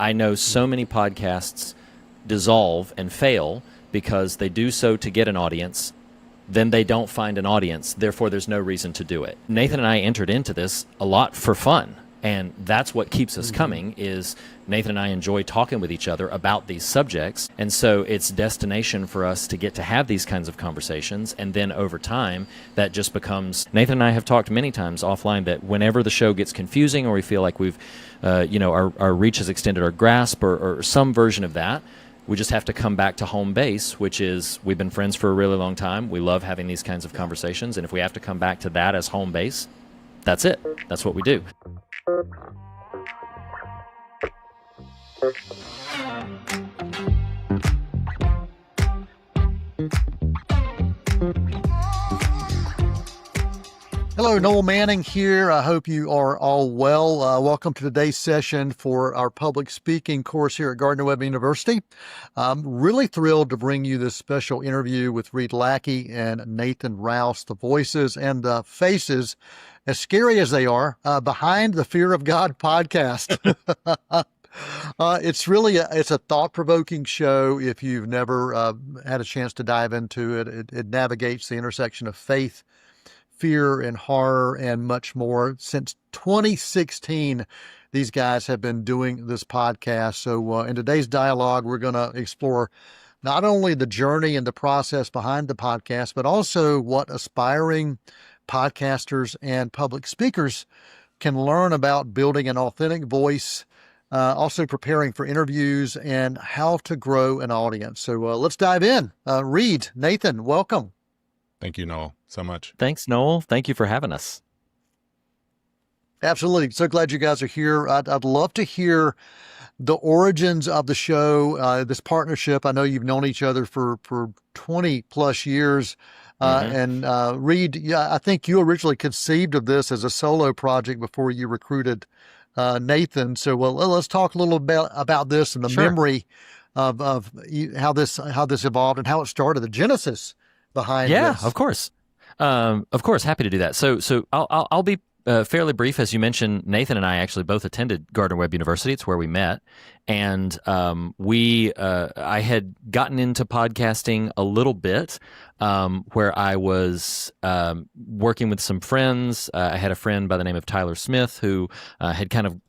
I know so many podcasts dissolve and fail because they do so to get an audience, then they don't find an audience, therefore there's no reason to do it. Nathan and I entered into this a lot for fun, and that's what keeps us coming, is Nathan and I enjoy talking with each other about these subjects, and so it's destination for us to get to have these kinds of conversations, and then over time, that just becomes... Nathan and I have talked many times offline that whenever the show gets confusing or we feel like we've, our reach has extended our grasp or some version of that, we just have to come back to home base, which is we've been friends for a really long time. We love having these kinds of conversations, and if we have to come back to that as home base, that's it. That's what we do. Hello, Noel Manning here. I hope you are all well. Welcome to today's session for our public speaking course here at Gardner-Webb University. I'm really thrilled to bring you this special interview with Lackey and Nathan Rouse, the voices and the faces, as scary as they are, behind the Fear of God podcast. It's a thought-provoking show. If you've never had a chance to dive into it, it navigates the intersection of faith, fear, and horror, and much more. Since 2016, these guys have been doing this podcast. So in today's dialogue, we're going to explore not only the journey and the process behind the podcast, but also what aspiring podcasters and public speakers can learn about building an authentic voice, also preparing for interviews, and how to grow an audience. So let's dive in. Reed, Nathan, welcome. Thank you, Noel, so much. Thanks, Noel. Thank you for having us. Absolutely. So glad you guys are here. I'd love to hear the origins of the show, this partnership. I know you've known each other for 20 plus years. And Reed, I think you originally conceived of this as a solo project before you recruited Nathan. So let's talk a little bit about this and the memory of how this evolved and how it started, the genesis behind this. Yeah, of course. Happy to do that. So I'll be fairly brief. As you mentioned, Nathan and I actually both attended Gardner-Webb University. It's where we met. And I had gotten into podcasting a little bit, where I was working with some friends. I had a friend by the name of Tyler Smith who had kind of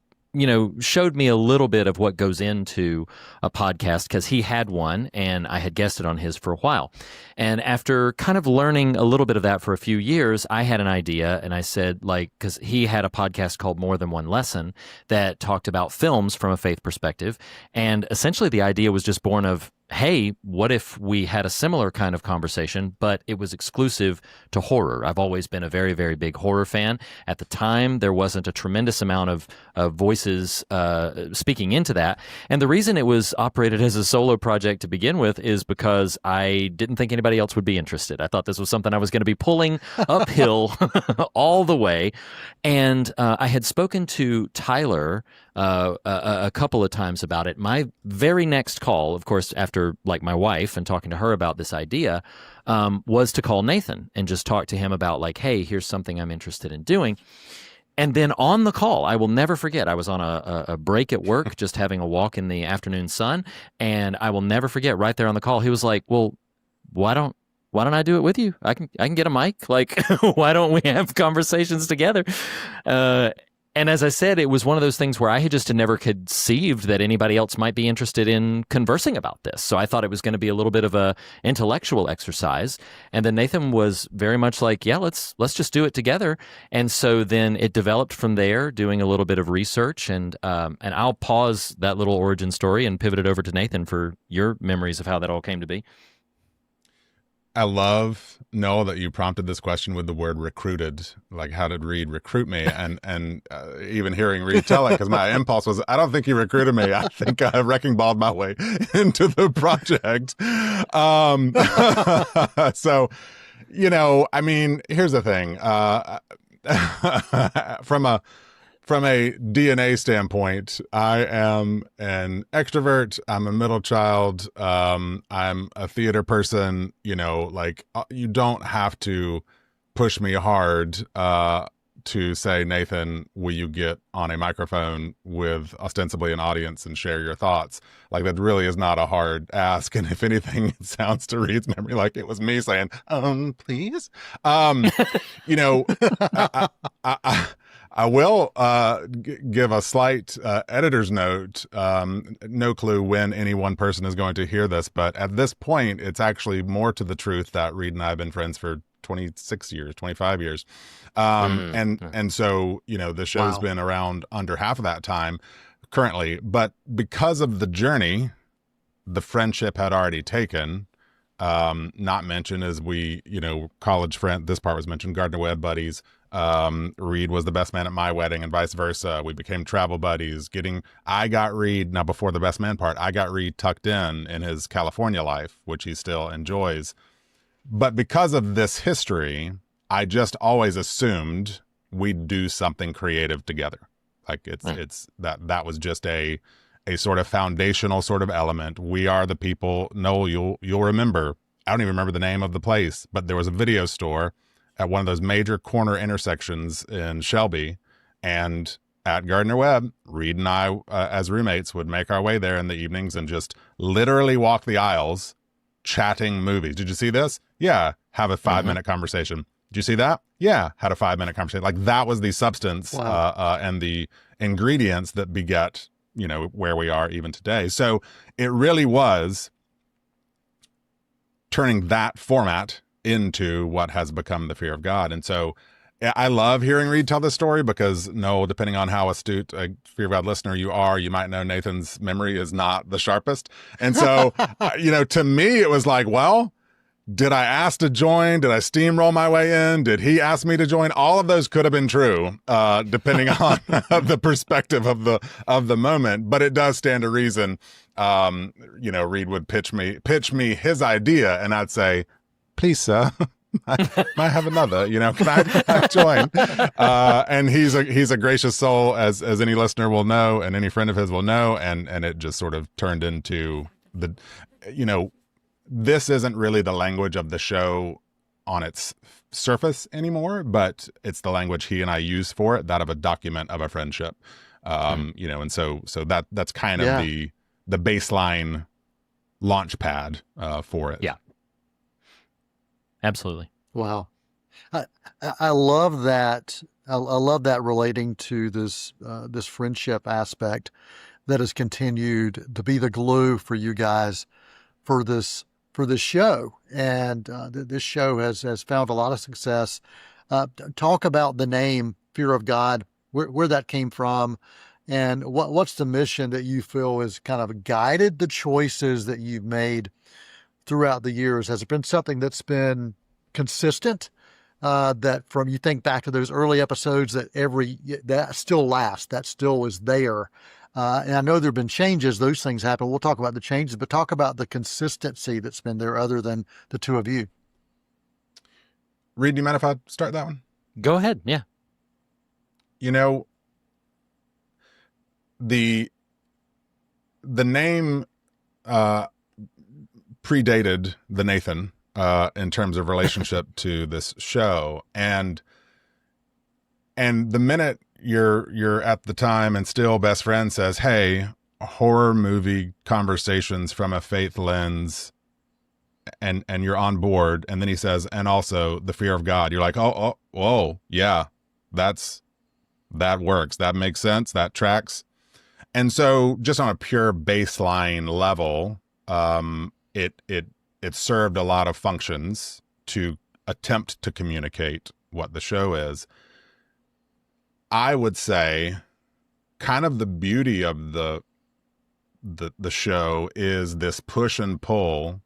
showed me a little bit of what goes into a podcast, because he had one and I had guested on his for a while. And after kind of learning a little bit of that for a few years, I had an idea, and I said, because he had a podcast called More Than One Lesson that talked about films from a faith perspective. And essentially the idea was just born of, hey, what if we had a similar kind of conversation, but it was exclusive to horror? I've always been a very, very big horror fan. At the time, there wasn't a tremendous amount of voices speaking into that. And the reason it was operated as a solo project to begin with is because I didn't think anybody else would be interested. I thought this was something I was going to be pulling uphill all the way. And I had spoken to Tyler a couple of times about it. My very next call, of course, after my wife and talking to her about this idea, was to call Nathan and just talk to him about hey, here's something I'm interested in doing. And then on the call, I will never forget, I was on a break at work, just having a walk in the afternoon sun. And I will never forget, right there on the call, he was like, well, why don't I do it with you? I can get a mic. Why don't we have conversations together? And as I said, it was one of those things where I had just never conceived that anybody else might be interested in conversing about this. So I thought it was going to be a little bit of a intellectual exercise. And then Nathan was very much like, yeah, let's just do it together. And so then it developed from there, doing a little bit of research. And I'll pause that little origin story and pivot it over to Nathan for your memories of how that all came to be. I love, Noel, that you prompted this question with the word recruited. How did Reed recruit me? And even hearing Reed tell it, because my impulse was, I don't think he recruited me. I think I wrecking balled my way into the project. So, here's the thing. From a DNA standpoint, I am an extrovert. I'm a middle child. I'm a theater person. You don't have to push me hard to say, Nathan, will you get on a microphone with ostensibly an audience and share your thoughts? Like, that really is not a hard ask. And if anything, it sounds to Reed's memory like it was me saying, please. You know, I will give a slight editor's note. No clue when any one person is going to hear this, but at this point, it's actually more to the truth that Reed and I have been friends for 26 years, 25 years. And so, you know, the show's been around under half of that time currently, but because of the journey the friendship had already taken, not mentioned as we, you know, college friend, this part was mentioned, Gardner Webb buddies. Reed was the best man at my wedding and vice versa. We became travel buddies. I got Reed, now before the best man part, I got Reed tucked in his California life, which he still enjoys. But because of this history, I just always assumed we'd do something creative together. Like it's that was just a sort of foundational sort of element. We are the people. Noel, you'll remember. I don't even remember the name of the place, but there was a video store at one of those major corner intersections in Shelby, and at Gardner Webb, Reed and I, as roommates, would make our way there in the evenings and just literally walk the aisles, chatting movies. Did you see this? Yeah, have a 5-minute conversation. Did you see that? Yeah, had a 5-minute conversation. Like, that was the substance and the ingredients that beget, you know, where we are even today. So it really was turning that format into what has become the fear of God. And so I love hearing Reed tell this story because, Noel, depending on how astute a Fear of God listener you are, you might know Nathan's memory is not the sharpest. And so, you know, to me, it was like, well, did I ask to join? Did I steamroll my way in? Did he ask me to join? All of those could have been true, depending on the perspective of the moment. But it does stand to reason. You know, Reed would pitch me his idea, and I'd say, "Please, sir, I might have another. You know, can I join?" And he's a gracious soul, as any listener will know, and any friend of his will know. And it just sort of turned into the, you know, this isn't really the language of the show on its surface anymore, but it's the language he and I use for it, that of a document of a friendship. You know, and so that's kind of the baseline launch pad for it. Yeah. Absolutely. Wow. I love that. I love that relating to this friendship aspect that has continued to be the glue for you guys for this show. And this show has found a lot of success. Talk about the name Fear of God, where that came from, and what's the mission that you feel has kind of guided the choices that you've made throughout the years. Has it been something that's been consistent, that from, you think back to those early episodes, that still lasts, that still is there? And I know there have been changes, those things happen. We'll talk about the changes, but talk about the consistency that's been there other than the two of you. Reed, do you mind if I start that one? Go ahead. Yeah. You know, the name predated the Nathan in terms of relationship to this show, and the minute you're at the time and still best friend says, "Hey, horror movie conversations from a faith lens," and you're on board, and then he says, "and also the fear of God," you're like, oh, whoa, yeah, that works, that makes sense, that tracks. And so just on a pure baseline level, it served a lot of functions to attempt to communicate what the show is. I would say kind of the beauty of the show is this push and pull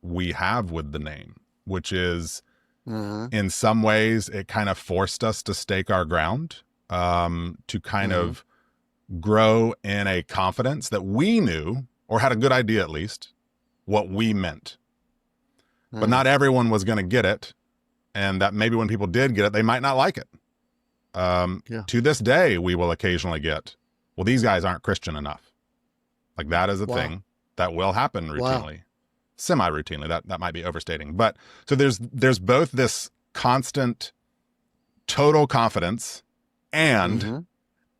we have with the name, which is in some ways it kind of forced us to stake our ground, to kind of grow in a confidence that we knew, or had a good idea at least, what we meant. But not everyone was going to get it, and that maybe when people did get it, they might not like it. To this day, we will occasionally get, well, these guys aren't Christian enough. Like, that is a thing that will happen routinely, semi-routinely. That might be overstating. But so there's both this constant total confidence and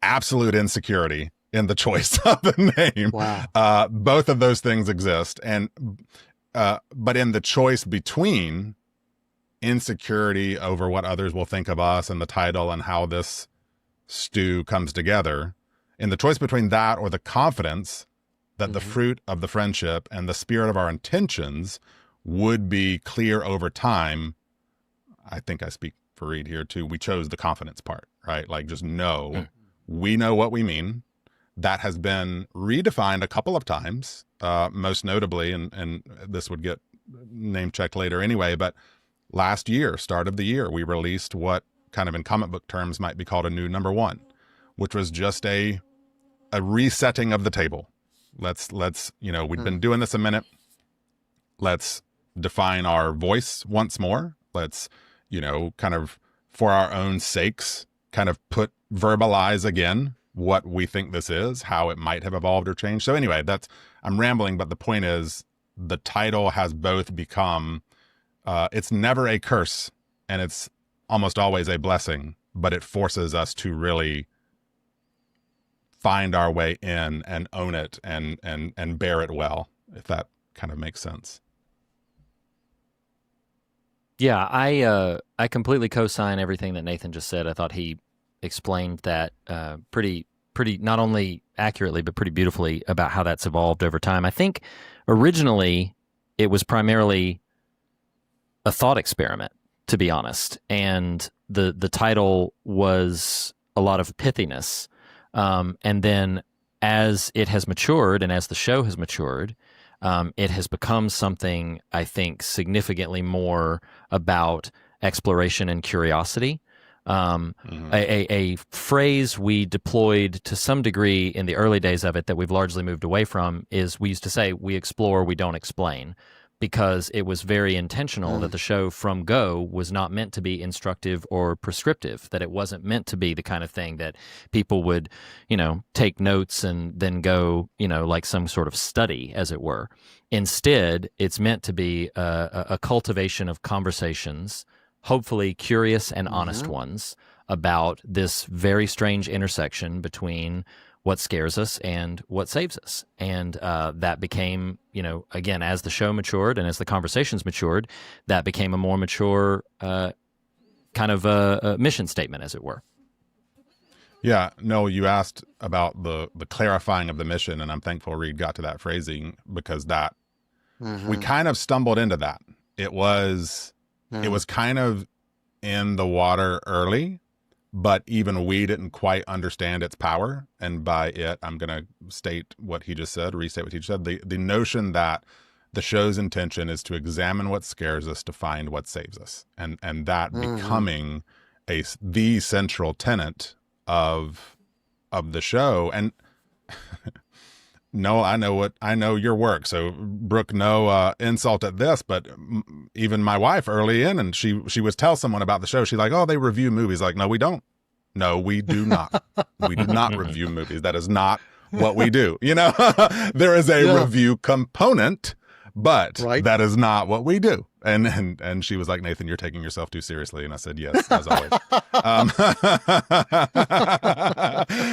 absolute insecurity in the choice of the name. Wow. Both of those things exist. But in the choice between insecurity over what others will think of us and the title and how this stew comes together, in the choice between that or the confidence that the fruit of the friendship and the spirit of our intentions would be clear over time, I think I speak for Reed here too. We chose the confidence part, right? Like just know, we know what we mean. That has been redefined a couple of times, most notably, and this would get name checked later anyway, but last year, start of the year, we released what kind of in comic book terms might be called a new number one, which was just a resetting of the table. Let's we'd been doing this a minute. Let's define our voice once more. Let's, kind of for our own sakes, kind of verbalize again what we think this is, how it might have evolved or changed. So anyway, I'm rambling, but the point is the title has both become, it's never a curse and it's almost always a blessing, but it forces us to really find our way in and own it and bear it well, if that kind of makes sense. Yeah, I completely co-sign everything that Nathan just said. I thought he explained that pretty not only accurately but pretty beautifully about how that's evolved over time. I think originally it was primarily a thought experiment, to be honest, and the title was a lot of pithiness. And then as it has matured and as the show has matured, it has become something, I think, significantly more about exploration and curiosity. A phrase we deployed to some degree in the early days of it that we've largely moved away from is we used to say, we explore, we don't explain, because it was very intentional that the show from go was not meant to be instructive or prescriptive, that it wasn't meant to be the kind of thing that people would, take notes and then go, like some sort of study, as it were. Instead, it's meant to be a cultivation of conversations, hopefully curious and honest ones, about this very strange intersection between what scares us and what saves us. And that became, again, as the show matured and as the conversations matured, that became a more mature kind of a mission statement, as it were. Yeah, no, you asked about the clarifying of the mission, and I'm thankful Reed got to that phrasing, because that we kind of stumbled into that. It was kind of in the water early, but even we didn't quite understand its power. And by it, I'm going to restate what he just said. The notion that the show's intention is to examine what scares us to find what saves us. And that becoming the central tenet of the show. And no, I know your work. So Brooke, no insult at this, but even my wife early in, and she would tell someone about the show. She's like, oh, they review movies. Like, no, we don't. No, we do not. We do not review movies. That is not what we do. There is a review component, but that is not what we do. And she was like, Nathan, you're taking yourself too seriously. And I said, yes, as always.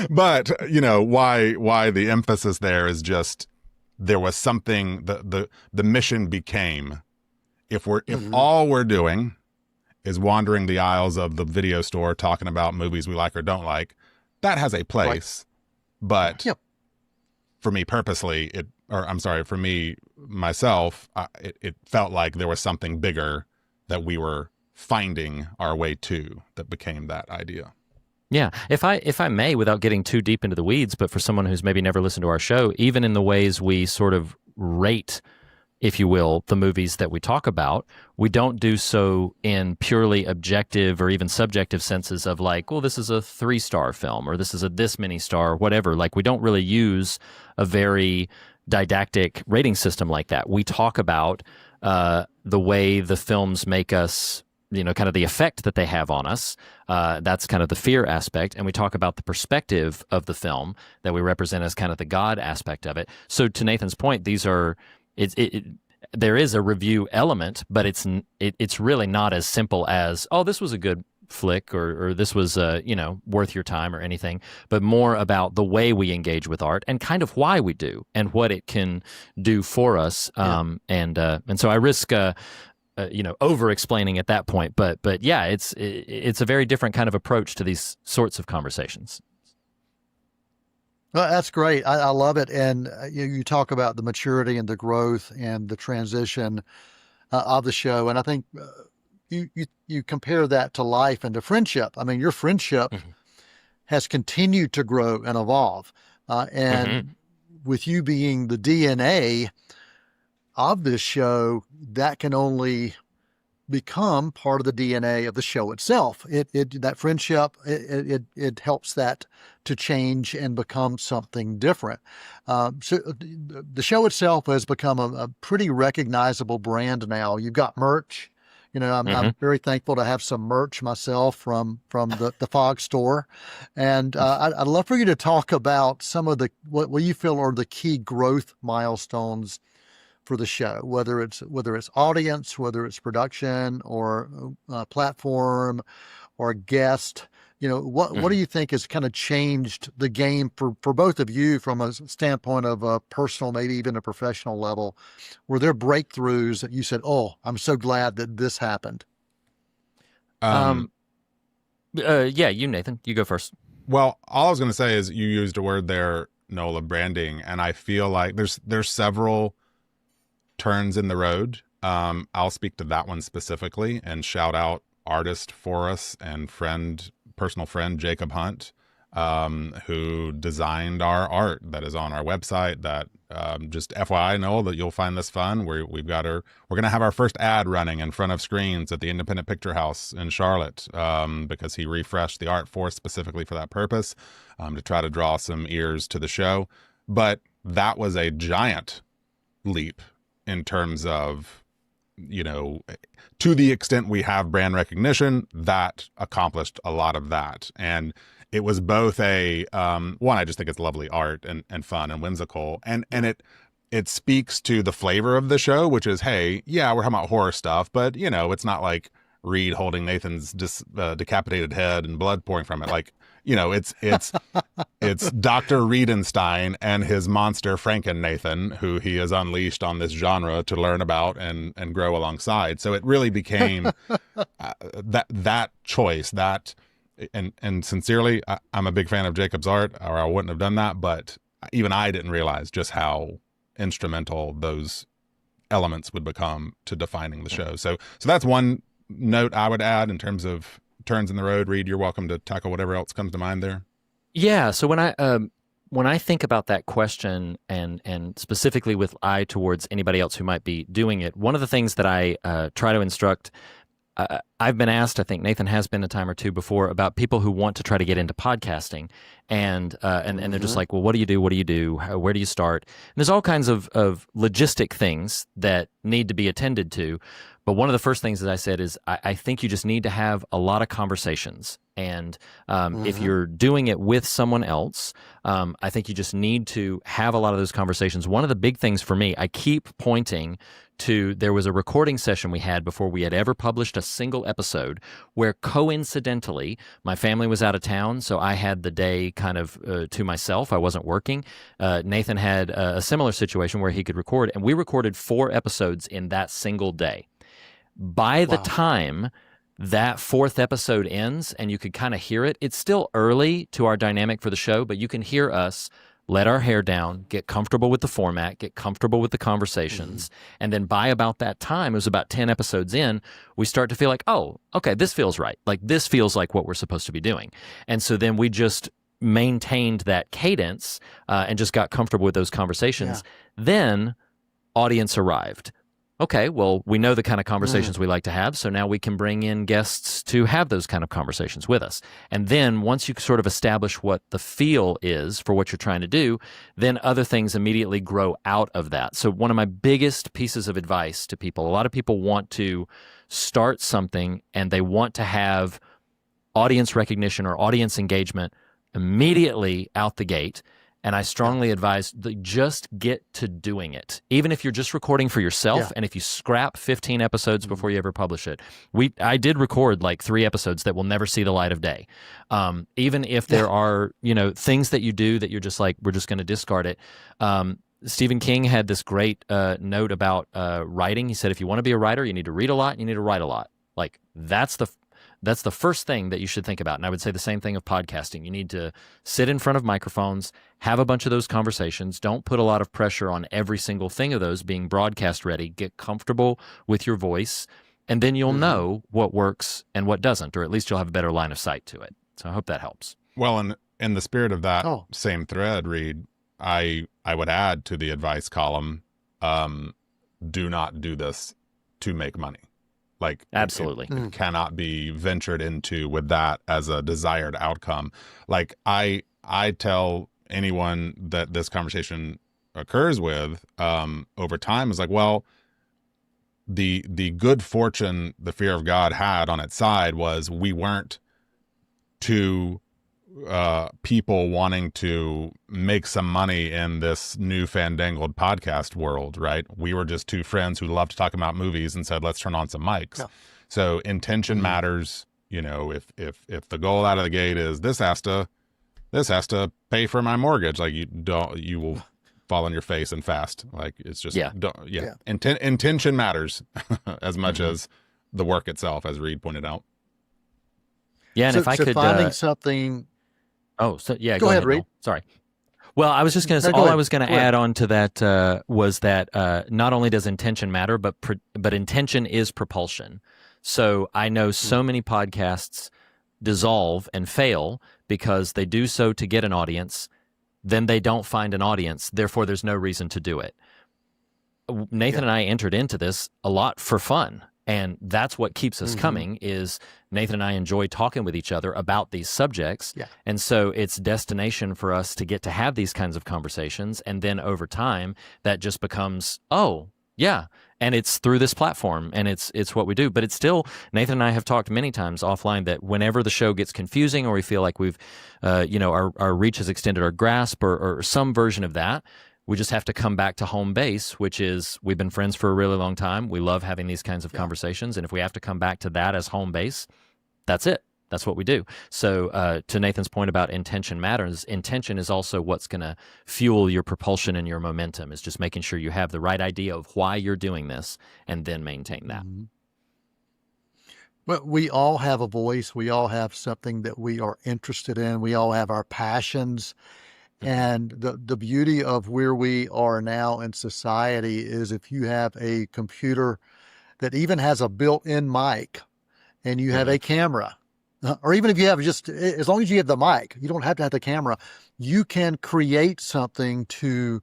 But why the emphasis there is just, there was something, the mission became, if all we're doing is wandering the aisles of the video store talking about movies we like or don't like, that has a place. But for me purposely, for me, myself, it felt like there was something bigger that we were finding our way to that became that idea. Yeah. If I may, without getting too deep into the weeds, but for someone who's maybe never listened to our show, even in the ways we sort of rate, if you will, the movies that we talk about, we don't do so in purely objective or even subjective senses of like, well, this is a 3-star film or this is a this many star, whatever. Like, we don't really use a very didactic rating system like that. We talk about the way the films make us, kind of the effect that they have on us. That's kind of the fear aspect. And we talk about the perspective of the film that we represent as kind of the God aspect of it. So to Nathan's point, there is a review element, but it's really not as simple as, oh, this was a good flick or this was worth your time or anything, but more about the way we engage with art and kind of why we do and what it can do for us. And so I risk over explaining at that point, but yeah, it's a very different kind of approach to these sorts of conversations. Well, that's great. I love it. And you talk about the maturity and the growth and the transition of the show. And I think you compare that to life and to friendship. I mean, your friendship has continued to grow and evolve. And with you being the DNA of this show, that can only become part of the DNA of the show itself. That friendship, it helps that to change and become something different. So the show itself has become a pretty recognizable brand now. You've got merch. I'm very thankful to have some merch myself from the Fog store. And I'd love for you to talk about some of what you feel are the key growth milestones for the show, whether it's audience, whether it's production or platform or guest. What do you think has kind of changed the game for both of you from a standpoint of a personal, maybe even a professional level? Were there breakthroughs that you said, "Oh, I'm so glad that this happened"? Yeah, you, Nathan, you go first. Well, all I was going to say is you used a word there, Noel, of branding, and I feel like there's several turns in the road. I'll speak to that one specifically and shout out artist for us and personal friend Jacob Hunt, who designed our art that is on our website. That just FYI, Noel, that you'll find this fun. We're going to have our first ad running in front of screens at the Independent Picture House in Charlotte, because he refreshed the art for us specifically for that purpose, to try to draw some ears to the show. But that was a giant leap in terms of, to the extent we have brand recognition, that accomplished a lot of that. And it was both one, I just think it's lovely art and fun and whimsical. And it speaks to the flavor of the show, which is, hey, yeah, we're talking about horror stuff, but it's not like Reed holding Nathan's decapitated head and blood pouring from it. Like, it's Dr. Reedenstein and his monster Franken Nathan, who he has unleashed on this genre to learn about and grow alongside. So it really became that choice, and sincerely, I'm a big fan of Jacob's art, or I wouldn't have done that. But even I didn't realize just how instrumental those elements would become to defining the show. So that's one note I would add in terms of turns in the road. Reed, you're welcome to tackle whatever else comes to mind there. Yeah. So when I think about that question and specifically with eye towards anybody else who might be doing it, one of the things that I try to instruct, I've been asked, I think Nathan has been a time or two before, about people who want to try to get into podcasting, and they're just like, well, what do you do? What do you do? Where do you start? And there's all kinds of logistic things that need to be attended to. But one of the first things that I said is I think you just need to have a lot of conversations. And if you're doing it with someone else, I think you just need to have a lot of those conversations. One of the big things for me, I keep pointing to, there was a recording session we had before we had ever published a single episode where coincidentally my family was out of town, so I had the day kind of to myself. I wasn't working. Nathan had a similar situation where he could record, and we recorded 4 episodes in that single day. By the time that 4th episode ends and you could kind of hear it, it's still early to our dynamic for the show, but you can hear us let our hair down, get comfortable with the format, get comfortable with the conversations. And then by about that time, it was about 10 episodes in, we start to feel like, oh, okay, this feels right. Like this feels like what we're supposed to be doing. And so then we just maintained that cadence and just got comfortable with those conversations. Yeah. Then audience arrived. Okay, well, we know the kind of conversations we like to have, so now we can bring in guests to have those kind of conversations with us. And then once you sort of establish what the feel is for what you're trying to do, then other things immediately grow out of that. So one of my biggest pieces of advice to people, a lot of people want to start something and they want to have audience recognition or audience engagement immediately out the gate. And I strongly advise just get to doing it. Even if you're just recording for yourself, and if you scrap 15 episodes before you ever publish it. I did record like 3 episodes that will never see the light of day. Even if there are, things that you do that you're just like, we're just going to discard it. Stephen King had this great note about writing. He said, if you want to be a writer, you need to read a lot and you need to write a lot. Like that's the first thing that you should think about. And I would say the same thing of podcasting. You need to sit in front of microphones, have a bunch of those conversations. Don't put a lot of pressure on every single thing of those being broadcast ready. Get comfortable with your voice, and then you'll know what works and what doesn't, or at least you'll have a better line of sight to it. So I hope that helps. Well, in the spirit of that same thread, Reed, I would add to the advice column, do not do this to make money. Like absolutely, it cannot be ventured into with that as a desired outcome. Like I tell anyone that this conversation occurs with over time is like, well, the good fortune the Fear of God had on its side was we weren't two people wanting to make some money in this new fandangled podcast world, right? We were just two friends who loved to talk about movies and said, let's turn on some mics. Yeah. So intention matters. If the goal out of the gate is this has to pay for my mortgage, like you will fall on your face and fast. Like it's just, intention matters as much as the work itself, as Reed pointed out. Yeah. And if I could finding something. Oh, so yeah. Go ahead, Reed. Sorry. Well, I was just going to say, all I was going to add on to that was that not only does intention matter, but intention is propulsion. So I know so many podcasts dissolve and fail because they do so to get an audience, then they don't find an audience, therefore there's no reason to do it. Nathan and I entered into this a lot for fun. And that's what keeps us coming is Nathan and I enjoy talking with each other about these subjects. Yeah. And so it's destination for us to get to have these kinds of conversations. And then over time, that just becomes, and it's through this platform and it's what we do. But it's still, Nathan and I have talked many times offline that whenever the show gets confusing or we feel like we've, our reach has extended our grasp or some version of that, we just have to come back to home base, which is we've been friends for a really long time. We love having these kinds of conversations. And if we have to come back to that as home base, that's it. That's what we do. So to Nathan's point about intention matters, intention is also what's going to fuel your propulsion and your momentum, is just making sure you have the right idea of why you're doing this and then maintain that. Well, we all have a voice. We all have something that we are interested in. We all have our passions. And the beauty of where we are now in society is if you have a computer that even has a built-in mic and you have a camera, or even if you have just, as long as you have the mic, you don't have to have the camera, you can create something to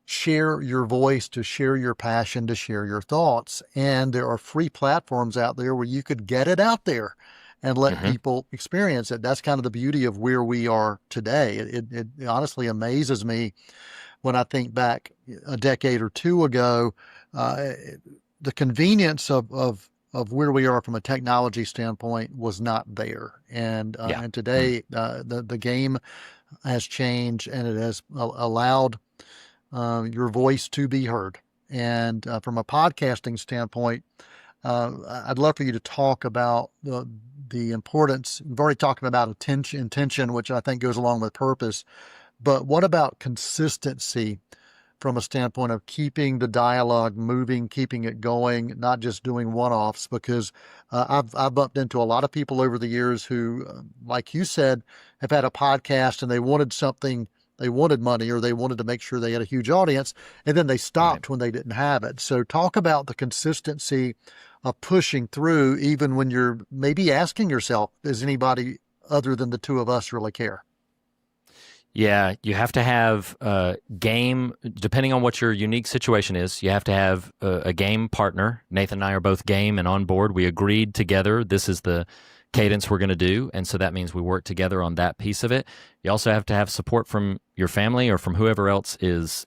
share your voice, to share your passion, to share your thoughts. And there are free platforms out there where you could get it out there and let people experience it. That's kind of the beauty of where we are today. It honestly amazes me when I think back a decade or two ago, the convenience of where we are from a technology standpoint was not there. And today, the game has changed and it has allowed your voice to be heard. And from a podcasting standpoint, I'd love for you to talk about the importance. We've already talked about intention, which I think goes along with purpose. But what about consistency from a standpoint of keeping the dialogue moving, keeping it going, not just doing one-offs? Because I've bumped into a lot of people over the years who, like you said, have had a podcast and they wanted something. They wanted money or they wanted to make sure they had a huge audience, and then they stopped when they didn't have it. So talk about the consistency of pushing through, even when you're maybe asking yourself, does anybody other than the two of us really care? Yeah, you have to have a game, depending on what your unique situation is, you have to have a game partner. Nathan and I are both game and on board. We agreed together, this is the cadence we're going to do, and so that means we work together on that piece of it. You also have to have support from your family or from whoever else is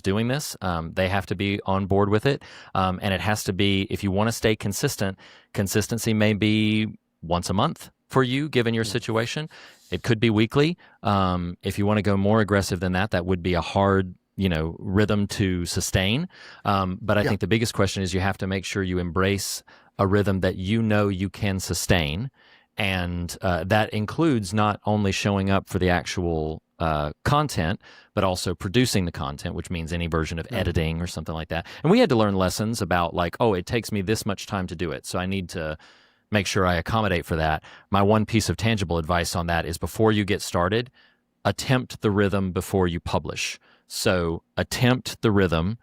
doing this. They have to be on board with it, and it has to be, if you want to stay consistent, consistency may be once a month, for you given your situation. It could be weekly. If you want to go more aggressive than that, that would be a hard, rhythm to sustain. But I think the biggest question is you have to make sure you embrace a rhythm that you can sustain. And that includes not only showing up for the actual content, but also producing the content, which means any version of editing or something like that. And we had to learn lessons about like, oh, it takes me this much time to do it, so I need to make sure I accommodate for that. My one piece of tangible advice on that is before you get started, attempt the rhythm before you publish. So attempt the rhythm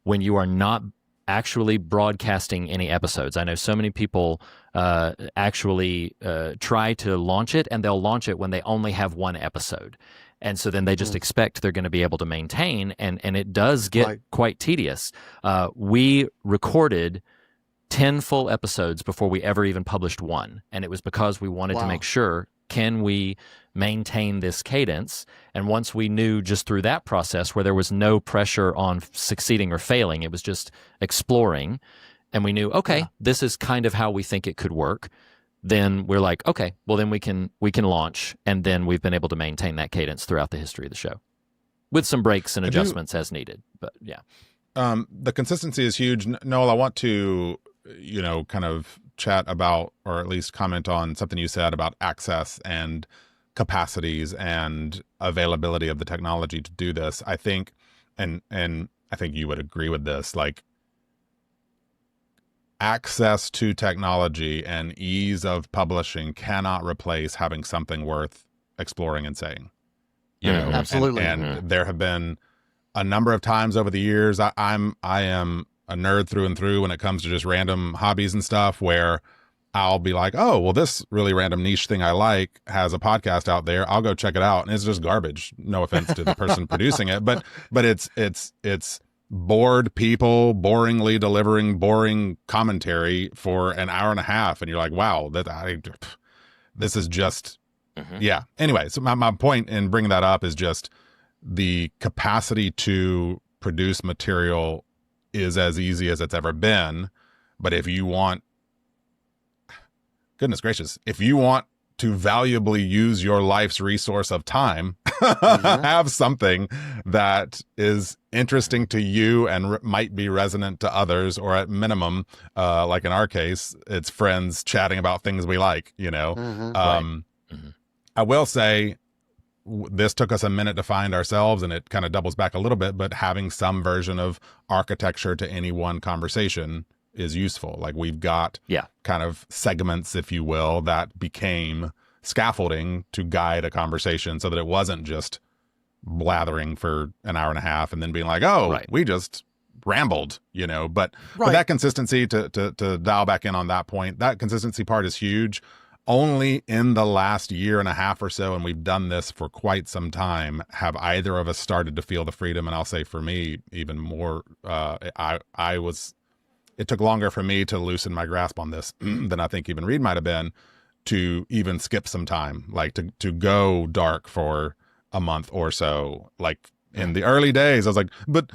when you are not actually broadcasting any episodes. I know so many people actually try to launch it, and they'll launch it when they only have one episode. And so then they just expect they're going to be able to maintain, and it does get quite tedious. We recorded 10 full episodes before we ever even published one. And it was because we wanted to make sure, can we maintain this cadence? And once we knew just through that process where there was no pressure on succeeding or failing, it was just exploring, and we knew, okay, this is kind of how we think it could work, then we're like, okay, well then we can launch. And then we've been able to maintain that cadence throughout the history of the show with some breaks and adjustments as needed. But yeah. The consistency is huge. Noel, I want to, kind of chat about, or at least comment on something you said about access and capacities and availability of the technology to do this. I think, and I think you would agree with this, like access to technology and ease of publishing cannot replace having something worth exploring and saying, absolutely. And there have been a number of times over the years, I am a nerd through and through when it comes to just random hobbies and stuff, where I'll be like, oh, well, this really random niche thing I like has a podcast out there. I'll go check it out. And it's just garbage. No offense to the person producing it, but it's bored people boringly delivering boring commentary for an hour and a half. And you're like, wow, this is just, yeah. Anyway, so my point in bringing that up is just the capacity to produce material is as easy as it's ever been. But if you want, goodness gracious, if you want to valuably use your life's resource of time, have something that is interesting to you and might be resonant to others, or at minimum, like in our case, it's friends chatting about things we like, I will say this took us a minute to find ourselves, and it kind of doubles back a little bit, but having some version of architecture to any one conversation is useful. Like we've got kind of segments, if you will, that became scaffolding to guide a conversation so that it wasn't just blathering for an hour and a half and then being like, oh, we just rambled, but that consistency to dial back in on that point, that consistency part is huge. Only in the last year and a half or so, and we've done this for quite some time, have either of us started to feel the freedom. And I'll say for me, even more, it took longer for me to loosen my grasp on this than I think even Reed might have been, to even skip some time, like to go dark for a month or so. Like in the early days, I was like, but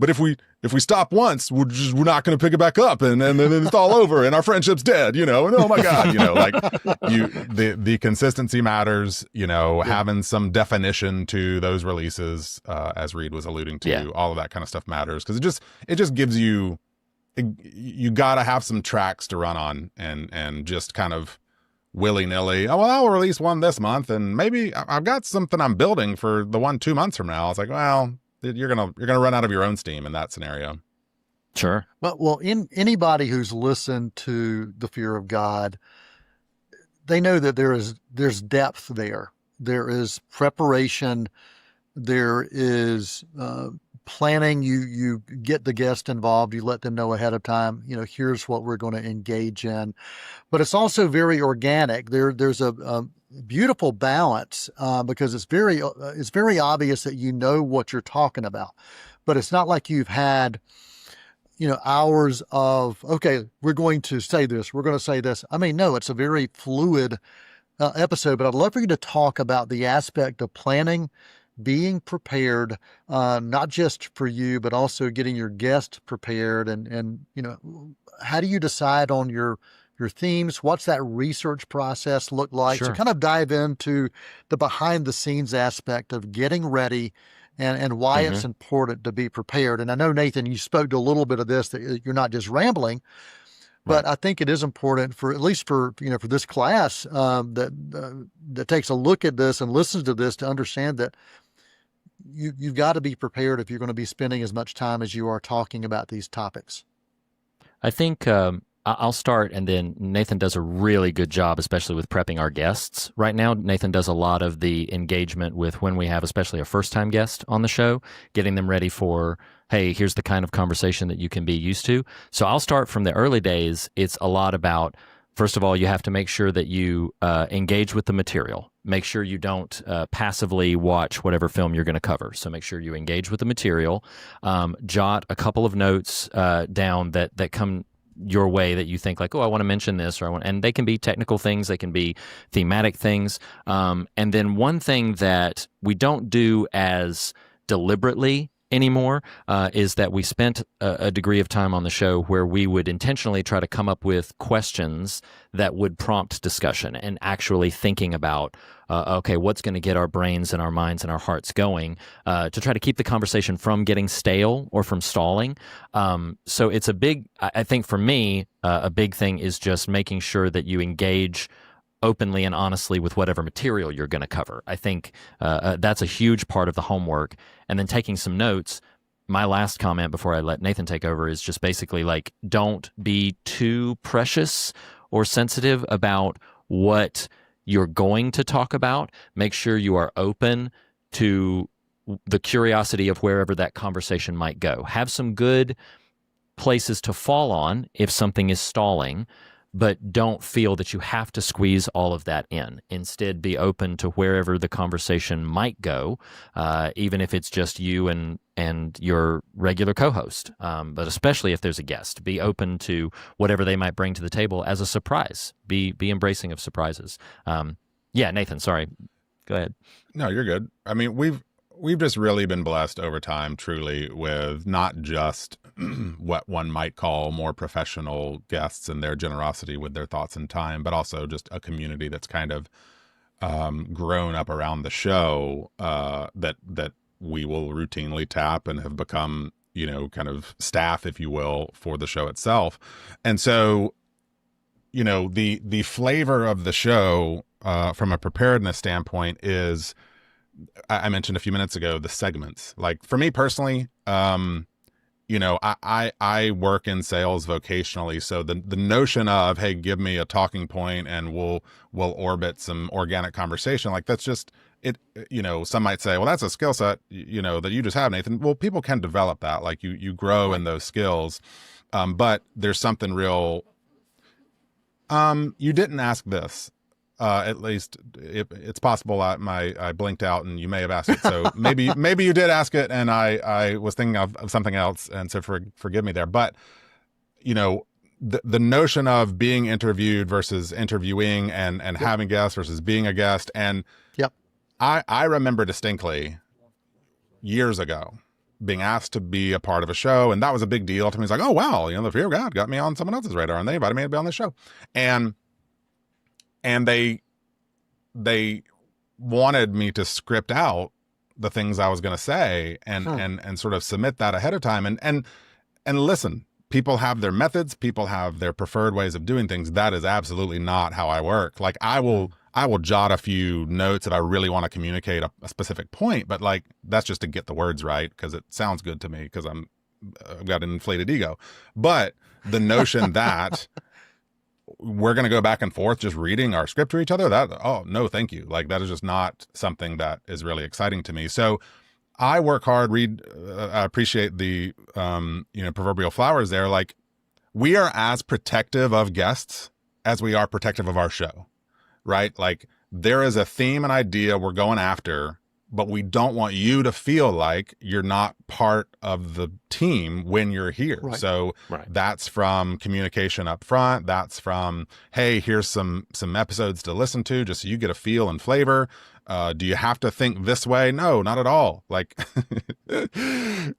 if we stop once, we're not going to pick it back up, and then it's all over, and our friendship's dead, and oh my God, like the consistency matters, having some definition to those releases, as Reed was alluding to, all of that kind of stuff matters, because it just gives you got to have some tracks to run on, and just kind of willy-nilly, oh, well, I'll release one this month, and maybe I've got something I'm building for the one 2 months from now. It's like, well, you're gonna run out of your own steam in that scenario. Sure. Well, in anybody who's listened to The Fear of God, they know that there's depth there. There is preparation. There is planning. You get the guest involved. You let them know ahead of time, here's what we're going to engage in. But it's also very organic. There's a beautiful balance, because it's very obvious that you know what you're talking about. But it's not like you've had hours of, okay, we're going to say this, we're going to say this. I mean, no, it's a very fluid episode. But I'd love for you to talk about the aspect of planning, being prepared, not just for you, but also getting your guest prepared. And how do you decide on your your themes? What's that research process look like? So Sure. kind of dive into the behind the scenes aspect of getting ready and why Hmm. it's important to be prepared. And I know, Nathan, you spoke to a little bit of this, that you're not just rambling, Right. but I think it is important for, at least for, for this class, that takes a look at this and listens to this, to understand that you've got to be prepared if you're going to be spending as much time as you are talking about these topics. I think I'll start, and then Nathan does a really good job, especially with prepping our guests. Right now, Nathan does a lot of the engagement with when we have, especially a first-time guest on the show, getting them ready for, hey, here's the kind of conversation that you can be used to. So I'll start from the early days. It's a lot about, first of all, you have to make sure that you engage with the material. Make sure you don't passively watch whatever film you're going to cover. So make sure you engage with the material. Jot a couple of notes down that come your way that you think like, oh, I want to mention this, or I want, and they can be technical things, they can be thematic things. And then one thing that we don't do as deliberately anymore is that we spent a degree of time on the show where we would intentionally try to come up with questions that would prompt discussion and actually thinking about, okay, what's going to get our brains and our minds and our hearts going to try to keep the conversation from getting stale or from stalling. So it's a big, I think for me, a big thing is just making sure that you engage openly and honestly with whatever material you're going to cover. I think that's a huge part of the homework. And then taking some notes. My last comment before I let Nathan take over is just basically like, don't be too precious or sensitive about what you're going to talk about. Make sure you are open to the curiosity of wherever that conversation might go. Have some good places to fall on if something is stalling, but don't feel that you have to squeeze all of that in. Instead, be open to wherever the conversation might go, even if it's just you and your regular co-host. But especially if there's a guest, be open to whatever they might bring to the table as a surprise. Be embracing of surprises. Yeah, Nathan, sorry. Go ahead. No, you're good. I mean, we've just really been blessed over time, truly, with not just what one might call more professional guests and their generosity with their thoughts and time, but also just a community that's kind of grown up around the show that we will routinely tap and have become, kind of staff, if you will, for the show itself. And so, the flavor of the show from a preparedness standpoint is, I mentioned a few minutes ago, the segments. Like for me personally, I work in sales vocationally. So the notion of, hey, give me a talking point and we'll orbit some organic conversation. Like that's just it, some might say, well, that's a skill set, that you just have, Nathan. Well, people can develop that. Like you grow in those skills. But there's something real. You didn't ask this. At least it's possible I blinked out and you may have asked it. So maybe you did ask it and I was thinking of something else. And so forgive me there. But, the notion of being interviewed versus interviewing and having guests versus being a guest. And Yep. I remember distinctly years ago being asked to be a part of a show. And that was a big deal to me. It's like, oh, wow, the fear of God got me on someone else's radar and they invited me to be on the show. And they wanted me to script out the things I was going to say and sort of submit that ahead of time. And listen, people have their methods, people have their preferred ways of doing things. That is absolutely not how I work. Like I will jot a few notes if I really want to communicate a specific point, but like that's just to get the words right because it sounds good to me because I've got an inflated ego. But the notion that we're going to go back and forth just reading our script to each other, oh no, thank you. Like that is just not something that is really exciting to me. So I work hard, I appreciate the, proverbial flowers there. Like we are as protective of guests as we are protective of our show, right? Like there is a theme and idea we're going after, but we don't want you to feel like you're not part of the team when you're here. Right. So That's from communication up front. That's from, hey, here's some episodes to listen to just so you get a feel and flavor. Do you have to think this way? No, not at all. Like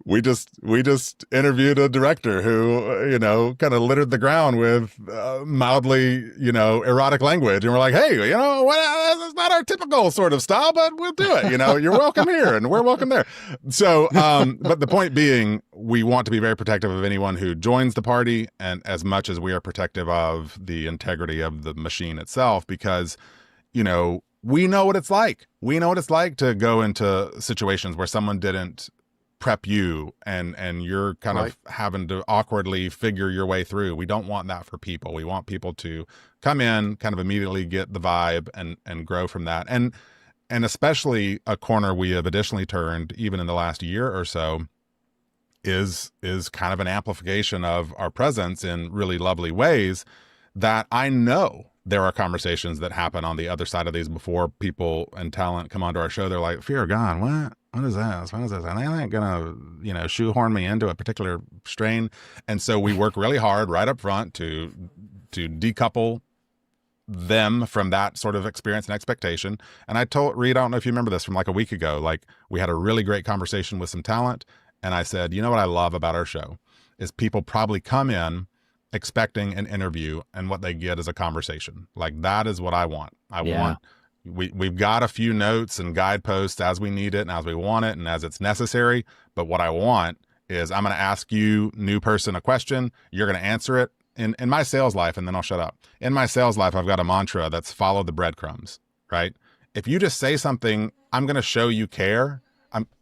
we just interviewed a director who, kind of littered the ground with mildly, erotic language. And we're like, hey, that's not our typical sort of style, but we'll do it. You're welcome here and we're welcome there. So, but the point being, we want to be very protective of anyone who joins the party, and as much as we are protective of the integrity of the machine itself, because, we know what it's like. We know what it's like to go into situations where someone didn't prep you and you're kind of having to awkwardly figure your way through. We don't want that for people. We want people to come in, kind of immediately get the vibe and grow from that. And especially a corner we have additionally turned even in the last year or so is kind of an amplification of our presence in really lovely ways that I know there are conversations that happen on the other side of these before people and talent come onto our show. They're like, fear of God, what is this? What is this? And they ain't gonna, shoehorn me into a particular strain. And so we work really hard right up front to decouple them from that sort of experience and expectation. And I told Reed, I don't know if you remember this from like a week ago, like we had a really great conversation with some talent. And I said, what I love about our show is people probably come in expecting an interview, and what they get is a conversation. Like that is what I want. We've got a few notes and guideposts as we need it and as we want it and as it's necessary. But what I want is I'm going to ask you, new person, a question. You're going to answer it in my sales life, and then I'll shut up. In my sales life, I've got a mantra that's follow the breadcrumbs, right? If you just say something, I'm going to show you care.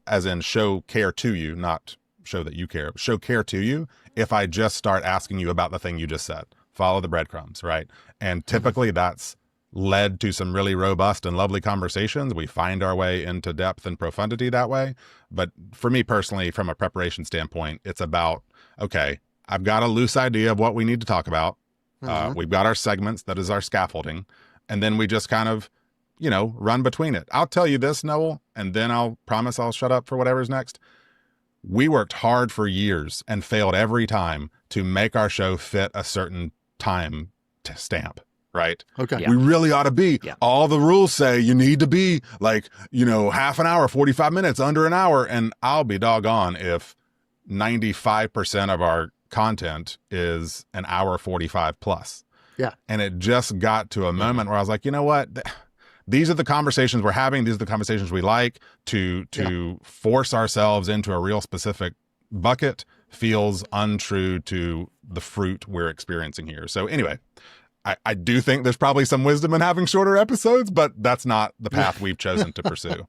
As in show care to you, not show that you care, show care to you. If I just start asking you about the thing you just said, follow the breadcrumbs, right? And typically that's led to some really robust and lovely conversations. We find our way into depth and profundity that way. But for me personally, from a preparation standpoint, it's about, okay, I've got a loose idea of what we need to talk about. We've got our segments, that is our scaffolding. And then we just kind of, run between it. I'll tell you this, Noel, and then I'll promise I'll shut up for whatever's next. We worked hard for years and failed every time to make our show fit a certain time stamp, right? Okay. Yeah. We really ought to be. Yeah. All the rules say you need to be like, half an hour, 45 minutes, under an hour. And I'll be doggone if 95% of our content is an hour 45 plus. Yeah. And it just got to a moment where I was like, you know what? These are the conversations we're having. These are the conversations we like. To force ourselves into a real specific bucket feels untrue to the fruit we're experiencing here. So anyway, I do think there's probably some wisdom in having shorter episodes, but that's not the path we've chosen to pursue.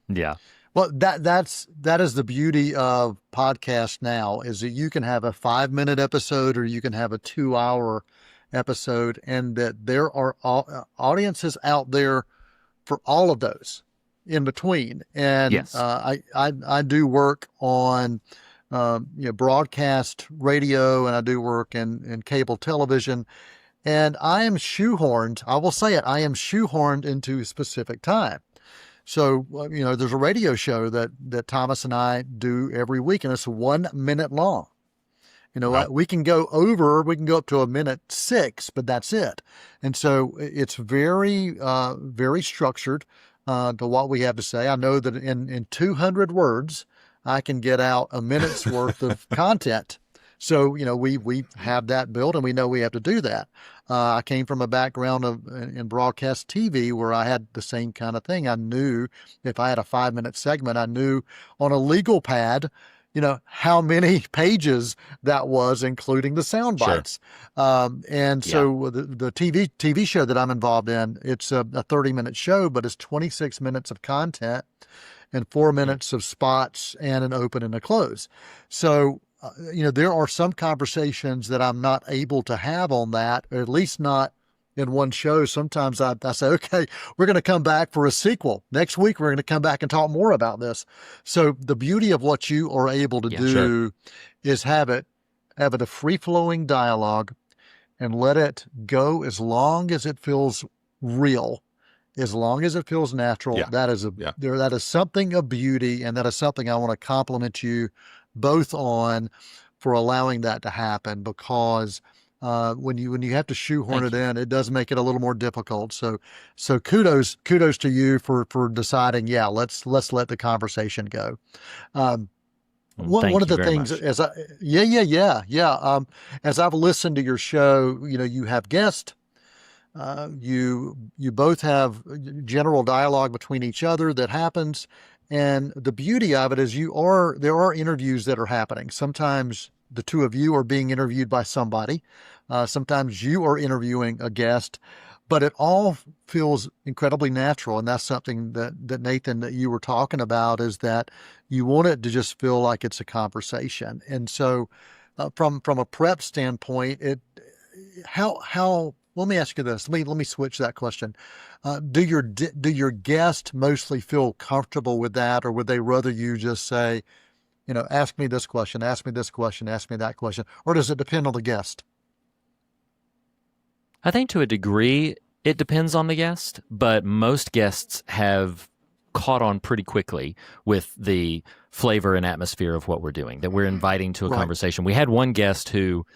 Yeah. Well, that is the beauty of podcast now, is that you can have a 5-minute episode or you can have a 2-hour episode, and that there are audiences out there for all of those in between. And yes. I do work on broadcast radio, and I do work in cable television, and I am shoehorned. I will say it. I am shoehorned into a specific time. So, there's a radio show that Thomas and I do every week, and it's 1 minute long. Wow. We can go up to 1:06, but that's it. And so it's very, very structured to what we have to say. I know that in 200 words, I can get out a minute's worth of content. So, we have that built, and we know we have to do that. I came from a background in broadcast TV where I had the same kind of thing. I knew if I had a 5-minute segment, I knew on a legal pad, how many pages that was, including the sound bites. Sure. So the TV show that I'm involved in, it's a 30-minute show, but it's 26 minutes of content and 4 minutes of spots and an open and a close. So, there are some conversations that I'm not able to have on that, or at least not in one show. Sometimes I say, okay, we're going to come back for a sequel. Next week, we're going to come back and talk more about this. So the beauty of what you are able to do is have it a free-flowing dialogue and let it go as long as it feels real, as long as it feels natural. Yeah. That is something of beauty, and that is something I want to compliment you both on for allowing that to happen, because When you have to shoehorn Thank it you. in, it does make it a little more difficult. So kudos to you for deciding, yeah, let's let the conversation go. Um, one Thank of you the very things much. as I yeah as I've listened to your show, you have guests. You both have general dialogue between each other that happens, and the beauty of it is there are interviews that are happening. Sometimes the two of you are being interviewed by somebody. Sometimes you are interviewing a guest, but it all feels incredibly natural. And that's something that Nathan, that you were talking about, is that you want it to just feel like it's a conversation. And so, from a prep standpoint, how let me ask you this. Let me switch that question. Do your guests mostly feel comfortable with that, or would they rather you just say, ask me this question, ask me this question, ask me that question, or does it depend on the guest? I think to a degree it depends on the guest, but most guests have caught on pretty quickly with the flavor and atmosphere of what we're doing, that we're inviting to a Right. conversation. We had one guest who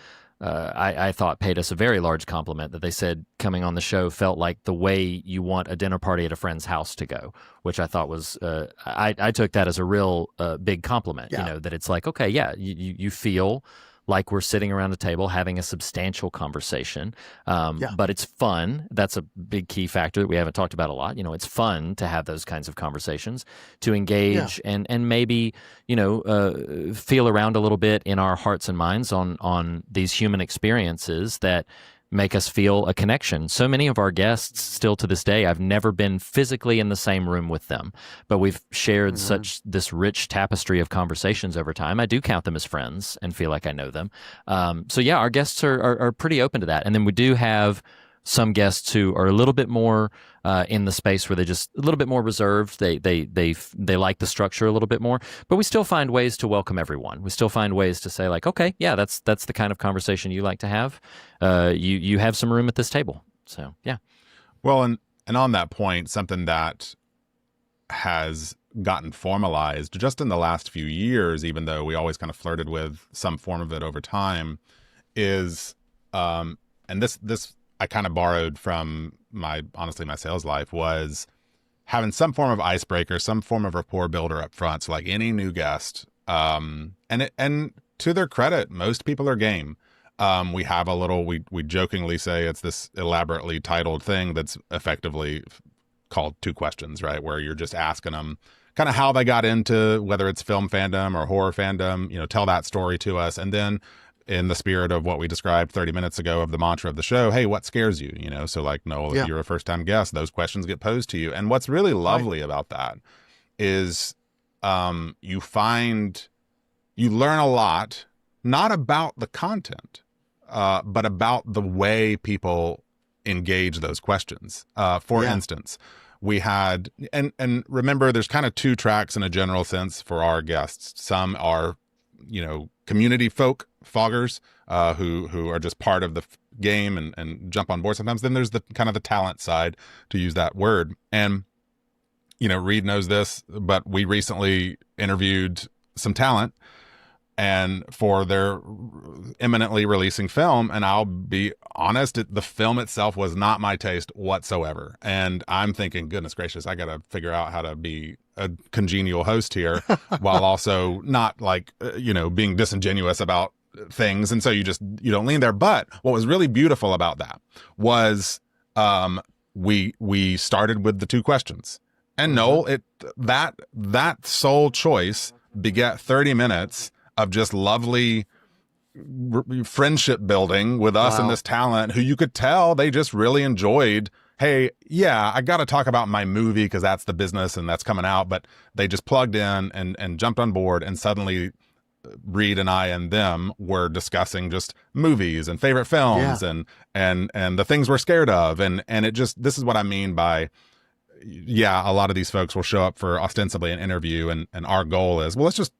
I thought paid us a very large compliment, that they said coming on the show felt like the way you want a dinner party at a friend's house to go, which I thought was, I took that as a real big compliment, Yeah. that it's like, okay, yeah, you feel like we're sitting around a table having a substantial conversation, Yeah. but it's fun. That's a big key factor that we haven't talked about a lot. It's fun to have those kinds of conversations, to Yeah. engage and maybe feel around a little bit in our hearts and minds on these human experiences that make us feel a connection. So many of our guests, still to this day, I've never been physically in the same room with them, but we've shared Hmm. such this rich tapestry of conversations over time. I do count them as friends and feel like I know them. So yeah, our guests are pretty open to that. And then we do have some guests who are a little bit more in the space where they just a little bit more reserved. They like the structure a little bit more, but we still find ways to welcome everyone. We still find ways to say like, okay, yeah, that's the kind of conversation you like to have. You have some room at this table. So yeah. Well, and on that point, something that has gotten formalized just in the last few years, even though we always kind of flirted with some form of it over time, is and this I kind of borrowed from my sales life, was having some form of icebreaker, some form of rapport builder up front. So like any new guest, and to their credit, most people are game. We have a little, we jokingly say it's this elaborately titled thing that's effectively called Two Questions, right? Where you're just asking them kind of how they got into, whether it's film fandom or horror fandom, tell that story to us. And then in the spirit of what we described 30 minutes ago of the mantra of the show, hey, what scares you? So like, Noel, if Yeah. you're a first time guest, those questions get posed to you. And what's really Right. lovely about that is you learn a lot, not about the content, but about the way people engage those questions. For Yeah. instance, we had, and remember, there's kind of two tracks in a general sense for our guests. Some are, community folk, foggers, who are just part of the game and jump on board sometimes. Then there's the kind of the talent side, to use that word. And, Reed knows this, but we recently interviewed some talent and for their imminently releasing film. And I'll be honest, the film itself was not my taste whatsoever. And I'm thinking, goodness gracious, I got to figure out how to be a congenial host here while also not like, being disingenuous about things. And so you don't lean there. But what was really beautiful about that was, we started with the two questions, and Noel, that sole choice begat 30 minutes of just lovely friendship building with us and Wow. this talent who you could tell they just really enjoyed. Hey, yeah, I got to talk about my movie because that's the business and that's coming out. But they just plugged in and jumped on board, and suddenly Reed and I and them were discussing just movies and favorite films Yeah. and the things we're scared of. And this is what I mean by, yeah, a lot of these folks will show up for ostensibly an interview, and our goal is, well, let's just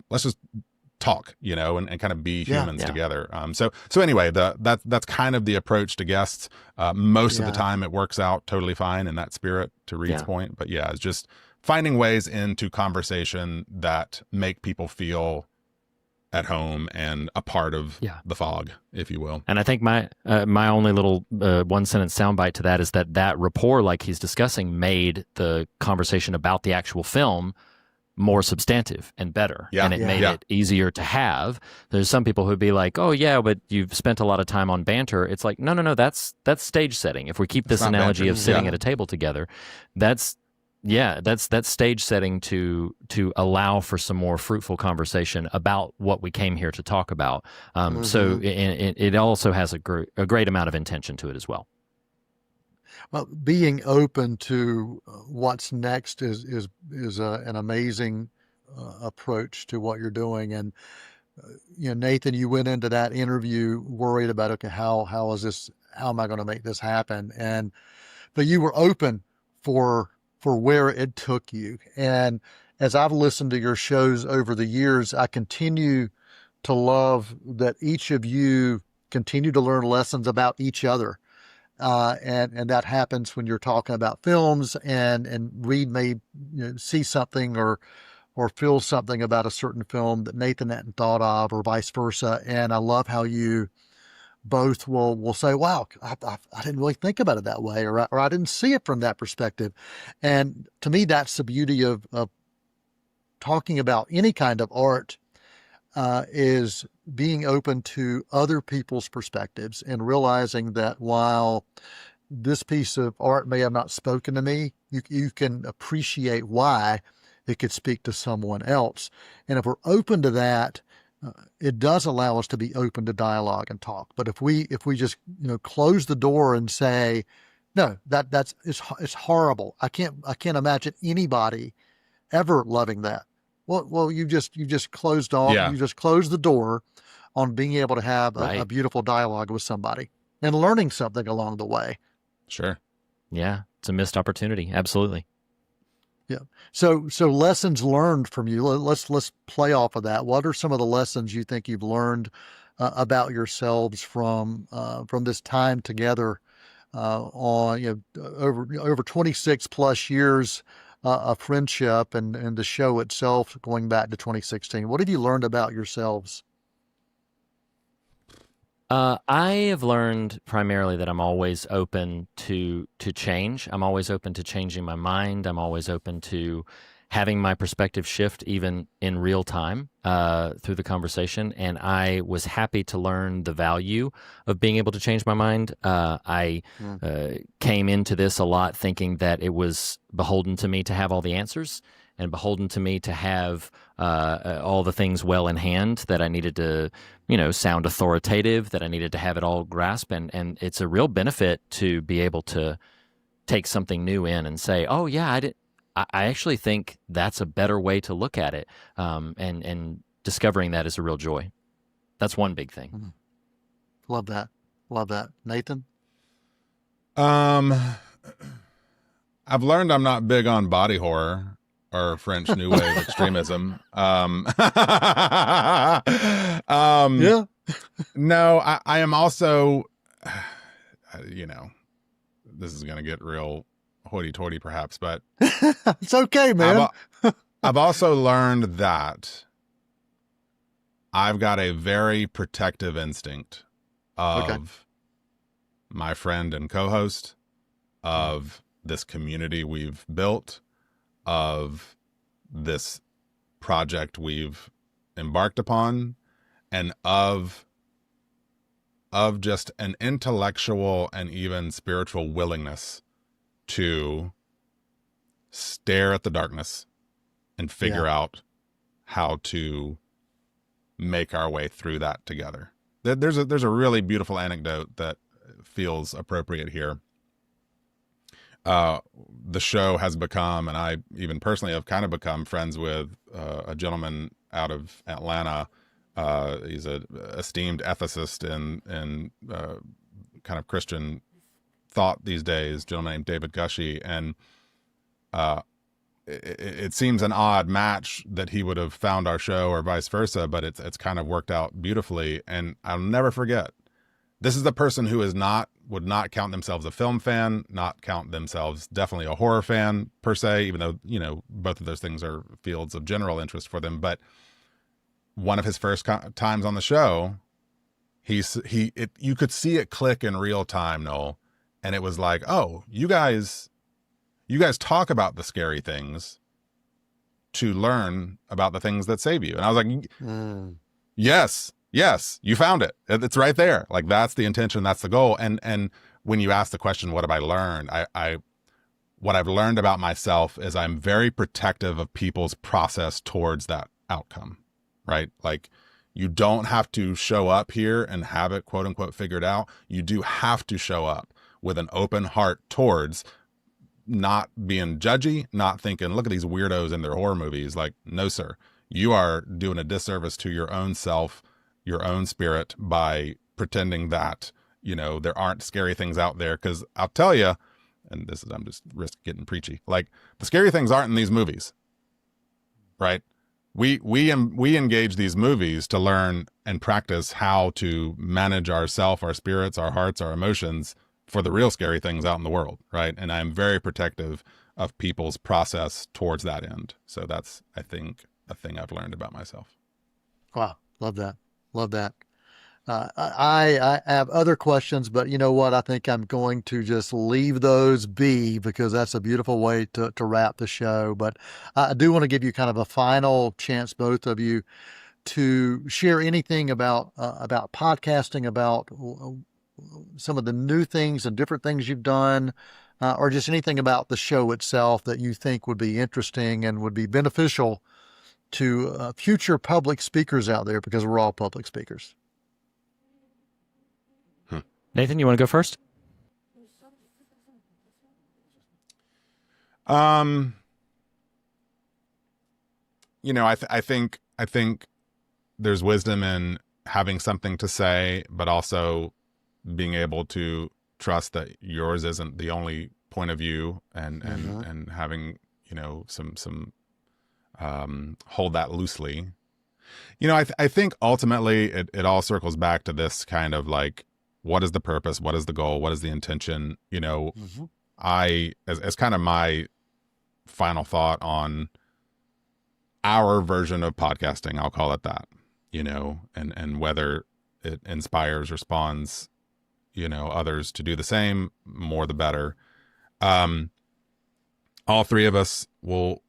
talk, and kind of be humans together. So anyway, that's kind of the approach to guests. Most of the time it works out totally fine in that spirit, to Reed's point. But yeah, it's just finding ways into conversation that make people feel at home and a part of Yeah. the fog, if you will. And I think my only little one sentence soundbite to that is that rapport, like he's discussing, made the conversation about the actual film more substantive and better. Yeah. And it Yeah. made Yeah. it easier to have. There's some people who'd be like, oh yeah, but you've spent a lot of time on banter. It's like, no, that's stage setting. If we keep this It's not analogy banter. of sitting Yeah. at a table together, that's stage setting to allow for some more fruitful conversation about what we came here to talk about. So it also has a great amount of intention to it as well. Well, being open to what's next is an amazing approach to what you're doing. And Nathan, you went into that interview worried about, okay, how am I going to make this happen? But you were open for where it took you. And as I've listened to your shows over the years, I continue to love that each of you continue to learn lessons about each other. And that happens when you're talking about films, and Reed may see something or feel something about a certain film that Nathan hadn't thought of, or vice versa. And I love how you both will say, wow, I didn't really think about it that way, or I didn't see it from that perspective. And to me, that's the beauty of talking about any kind of art, is being open to other people's perspectives and realizing that while this piece of art may have not spoken to me, you can appreciate why it could speak to someone else. And if we're open to that, it does allow us to be open to dialogue and talk. But if we just close the door and say, no, it's horrible, I can't imagine anybody ever loving that. Well, you just closed off. Yeah. You just closed the door on being able to have a Right. beautiful dialogue with somebody and learning something along the way. Sure. Yeah, it's a missed opportunity. Absolutely. Yeah. So lessons learned from you. Let's play off of that. What are some of the lessons you think you've learned about yourselves from this time together on over 26 plus years of friendship and the show itself going back to 2016? What have you learned about yourselves? I have learned primarily that I'm always open to change. I'm always open to changing my mind. I'm always open to having my perspective shift even in real time through the conversation. And I was happy to learn the value of being able to change my mind. I came into this a lot thinking that it was beholden to me to have all the answers, and beholden to me to have all the things well in hand, that I needed to, sound authoritative, that I needed to have it all grasped. And it's a real benefit to be able to take something new in and say, oh yeah, I actually think that's a better way to look at it. And discovering that is a real joy. That's one big thing. Love that. Nathan? I've learned I'm not big on body horror or French New Wave extremism. Yeah. No, I am also, this is going to get real hoity-toity perhaps, but It's okay, man. I've also learned that I've got a very protective instinct of my friend and co-host, of this community we've built, of this project we've embarked upon, and of just an intellectual and even spiritual willingness to stare at the darkness and figure out how to make our way through that together. There's a really beautiful anecdote that feels appropriate here. The show has become, and I even personally have kind of become friends with a gentleman out of Atlanta. He's an esteemed ethicist in kind of Christian thought these days, a gentleman named David Gushee. And it seems an odd match that he would have found our show or vice versa, but it's kind of worked out beautifully. And I'll never forget, this is the person who would not count themselves a film fan, not count themselves definitely a horror fan per se, even though, both of those things are fields of general interest for them. But one of his first times on the show, you could see it click in real time, Noel. And it was like, oh, you guys talk about the scary things to learn about the things that save you. And I was like, yes, you found it. It's right there. Like, that's the intention. That's the goal. And when you ask the question, what have I learned? What I've learned about myself is I'm very protective of people's process towards that outcome, right? Like, you don't have to show up here and have it, quote unquote, figured out. You do have to show up with an open heart towards not being judgy, not thinking, look at these weirdos in their horror movies. Like, no, sir, you are doing a disservice to your own self, your own spirit, by pretending that, there aren't scary things out there. Because I'll tell you, and I'm just risk getting preachy, like, the scary things aren't in these movies, right? We engage these movies to learn and practice how to manage ourself, our spirits, our hearts, our emotions for the real scary things out in the world, right? And I'm very protective of people's process towards that end. So that's, I think, a thing I've learned about myself. Wow. Love that. Love that. I have other questions, but you know what? I think I'm going to just leave those be, because that's a beautiful way to wrap the show. But I do want to give you kind of a final chance, both of you, to share anything about podcasting, about some of the new things and different things you've done, or just anything about the show itself that you think would be interesting and would be beneficial to future public speakers out there, because we're all public speakers. Nathan, you want to go first? I think there's wisdom in having something to say, but also being able to trust that yours isn't the only point of view, and having, some hold that loosely. I think ultimately it all circles back to this kind of like, what is the purpose? What is the goal? What is the intention? As kind of my final thought on our version of podcasting, I'll call it that, and whether it inspires or spawns, others to do the same, more the better. All three of us will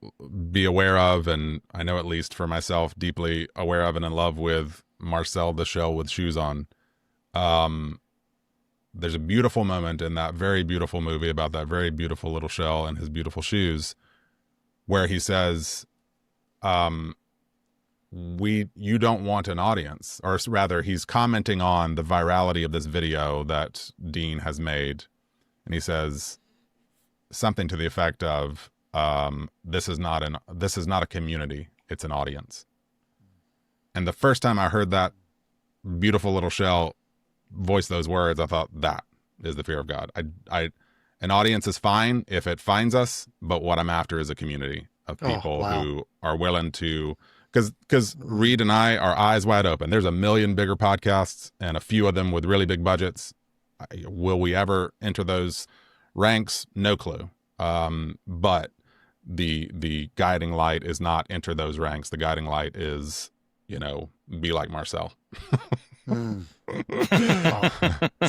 be aware of, and I know at least for myself, deeply aware of and in love with Marcel the Shell with Shoes On. There's a beautiful moment in that very beautiful movie about that very beautiful little shell and his beautiful shoes, where he says, you don't want an audience, or rather he's commenting on the virality of this video that Dean has made. And he says something to the effect of, this is not a community, it's an audience. And the first time I heard that beautiful little shell voice those words, I thought, that is the fear of God. An audience is fine if it finds us, but what I'm after is a community of people who are willing to, because Reed and I are eyes wide open. There's a million bigger podcasts and a few of them with really big budgets. Will we ever enter those ranks? No clue. But the guiding light is not enter those ranks. The guiding light is, be like Marcel. So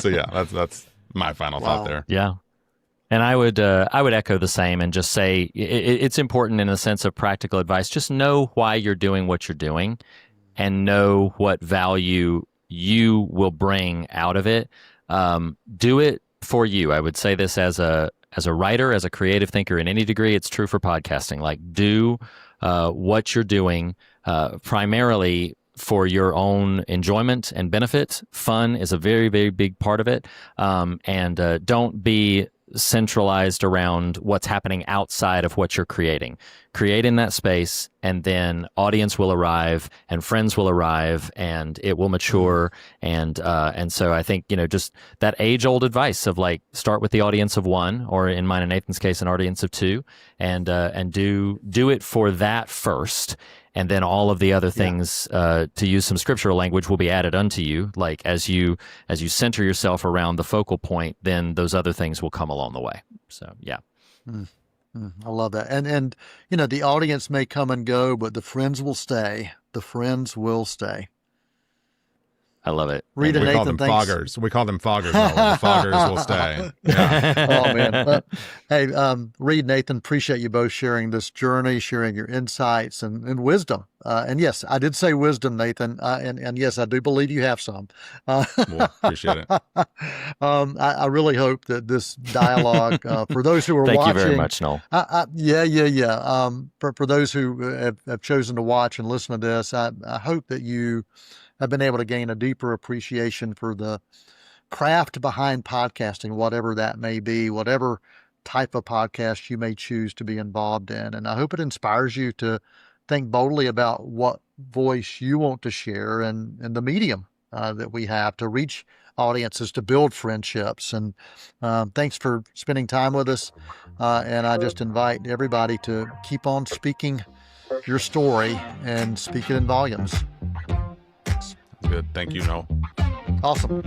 yeah, that's my final thought there. Yeah. And I would echo the same and just say it's important in a sense of practical advice. Just know why you're doing what you're doing, and know what value you will bring out of it. Do it for you. I would say this as a writer, as a creative thinker in any degree. It's true for podcasting. Like, do what you're doing primarily for your own enjoyment and benefit. Fun is a very, very big part of it. And don't be centralized around what's happening outside of what you're creating. Create in that space, and then audience will arrive and friends will arrive and it will mature. And so I think, just that age-old advice of like, start with the audience of one, or in mine and Nathan's case, an audience of two, and do it for that first. And then all of the other things, to use some scriptural language, will be added unto you. Like, as you center yourself around the focal point, then those other things will come along the way. So, yeah. I love that. And the audience may come and go, but the friends will stay. the friends will stay. I love it. Reed and We call Nathan, them thanks. foggers. We call them foggers. Noel. The foggers will stay. Yeah. Oh man. Hey, Reed, Nathan, appreciate you both sharing this journey, sharing your insights and wisdom. And yes, I did say wisdom, Nathan. And yes, I do believe you have some. Well, appreciate it. I really hope that this dialogue, for those who are Thank watching, you very much, Noel. yeah. For those who have chosen to watch and listen to this, I hope that you have been able to gain a deeper appreciation for the craft behind podcasting, whatever that may be, whatever type of podcast you may choose to be involved in. And I hope it inspires you to think boldly about what voice you want to share and the medium that we have to reach audiences, to build friendships. And thanks for spending time with us. And I just invite everybody to keep on speaking your story and speak it in volumes. Good. Thank you, Noel. Awesome.